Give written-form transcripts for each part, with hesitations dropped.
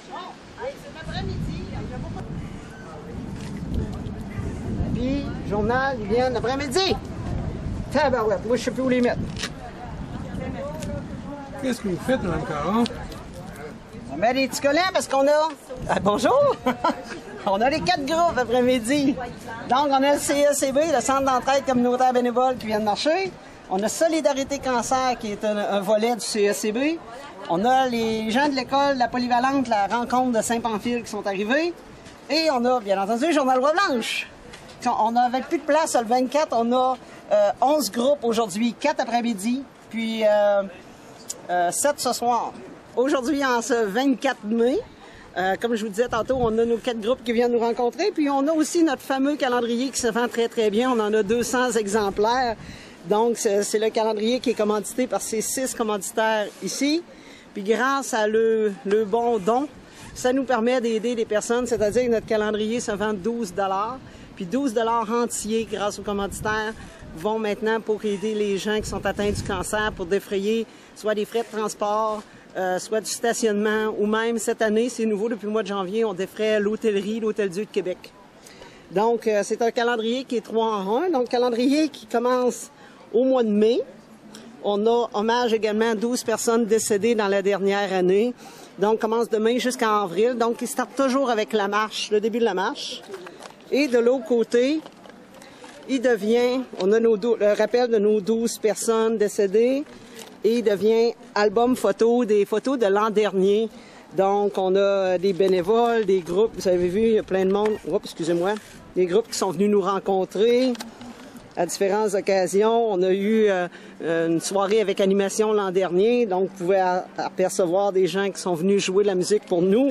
C'est l'après-midi. Puis, journal, ils viennent l'après-midi. Tabarouette, moi je sais plus où les mettre. Qu'est-ce que vous faites, Mme Caron? On met des petits collants parce qu'on a... Ah, bonjour! On a les 4 groupes après-midi. Donc, on a le CECB, le Centre d'entraide communautaire bénévole qui vient de marcher. On a Solidarité Cancer qui est un volet du CECB. On a les gens de l'école, la polyvalente, la rencontre de Saint-Pamphile qui sont arrivés. Et on a, bien entendu, le Journal Loi-Blanche. On n'avait plus de place le 24. On a 11 groupes aujourd'hui, 4 après-midi, puis 7 ce soir. Aujourd'hui, en ce 24 mai, comme je vous disais tantôt, on a nos 4 groupes qui viennent nous rencontrer. Puis on a aussi notre fameux calendrier qui se vend très, très bien. On en a 200 exemplaires. Donc, c'est le calendrier qui est commandité par ces 6 commanditaires ici. Puis grâce à le bon don, ça nous permet d'aider des personnes, c'est-à-dire que notre calendrier se vend 12 $. Puis 12 $ entiers grâce aux commanditaires vont maintenant pour aider les gens qui sont atteints du cancer, pour défrayer soit des frais de transport, soit du stationnement, ou même cette année, c'est nouveau depuis le mois de janvier, on défraie l'hôtellerie, l'Hôtel-Dieu de Québec. Donc, c'est un calendrier qui est 3 en 1, donc calendrier qui commence au mois de mai. On a hommage également à 12 personnes décédées dans la dernière année. Donc, commence demain jusqu'en avril. Donc, il starte toujours avec la marche, le début de la marche. Et de l'autre côté, il devient, on a le rappel de nos 12 personnes décédées, et il devient album photo, des photos de l'an dernier. Donc, on a des bénévoles, des groupes, vous avez vu, il y a plein de monde, oups, excusez-moi, des groupes qui sont venus nous rencontrer à différentes occasions. On a eu une soirée avec animation l'an dernier, donc vous pouvez apercevoir des gens qui sont venus jouer de la musique pour nous.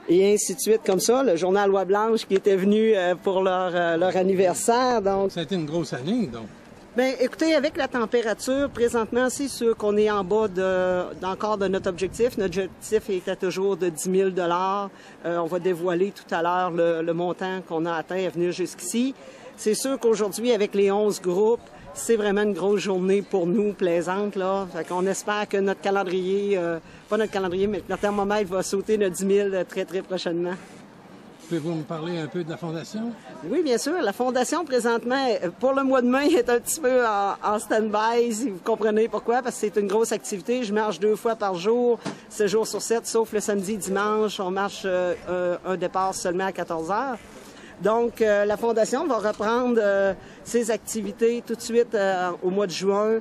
Et ainsi de suite, comme ça. Le Journal Loi-Blanche qui était venu pour leur anniversaire. Donc, ça a été une grosse année, donc. Bien, écoutez, avec la température, présentement, c'est sûr qu'on est en bas encore de notre objectif. Notre objectif était toujours de 10 000 $. On va dévoiler tout à l'heure le montant qu'on a atteint à venir jusqu'ici. C'est sûr qu'aujourd'hui, avec les 11 groupes, c'est vraiment une grosse journée pour nous, plaisante, là. Fait qu'on espère que notre calendrier, pas notre calendrier, mais notre thermomètre va sauter de 10 000 très, très prochainement. Pouvez-vous me parler un peu de la Fondation? Oui, bien sûr. La Fondation, présentement, pour le mois de mai, est un petit peu en stand-by, si vous comprenez pourquoi, parce que c'est une grosse activité. Je marche 2 fois par jour, 7 jours sur 7, sauf le samedi et dimanche. On marche un départ seulement à 14 heures. Donc, la Fondation va reprendre ses activités tout de suite au mois de juin,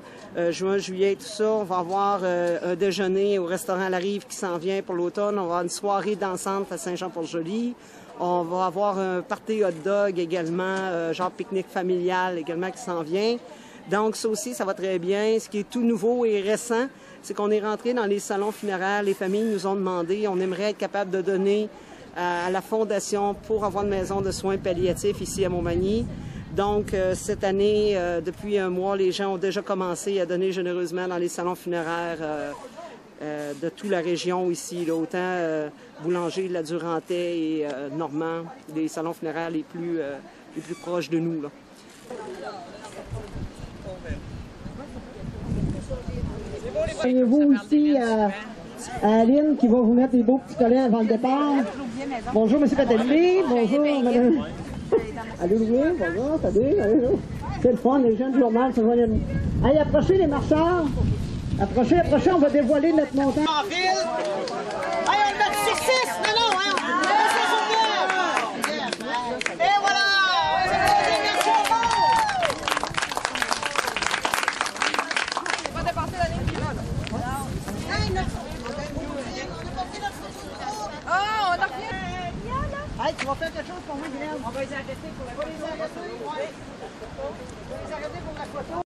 juillet, tout ça. On va avoir un déjeuner au restaurant La Rive qui s'en vient pour l'automne. On va avoir une soirée dansante à Saint-Jean-Port-Joli. On va avoir un party hot dog également, genre pique-nique familial également qui s'en vient. Donc, ça aussi, ça va très bien. Ce qui est tout nouveau et récent, c'est qu'on est rentré dans les salons funéraires. Les familles nous ont demandé, on aimerait être capable de donner à la Fondation pour avoir une maison de soins palliatifs ici à Montmagny. Donc, cette année, depuis un mois, les gens ont déjà commencé à donner généreusement dans les salons funéraires de toute la région ici, là, autant Boulanger, La Durantais et Normand, les salons funéraires les plus proches de nous, là. Vous aussi à Aline qui va vous mettre des beaux petits collants avant le départ. Bonjour, M. Patelli. Bonjour, Mme. Allô, Louis. Bonjour, salut. C'est le fun, les gens du journal se joignent. Allez, approchez les marcheurs. Approchez, on va dévoiler notre montant. En ville. Allez, on le met sur 6. Mais non, hein. Et voilà. On va dépasser la ligne suivante. Oh, on a rien. Hey, tu vas faire quelque chose pour moi, Guylaine? On va les arrêter pour la photo. On va les arrêter pour la photo.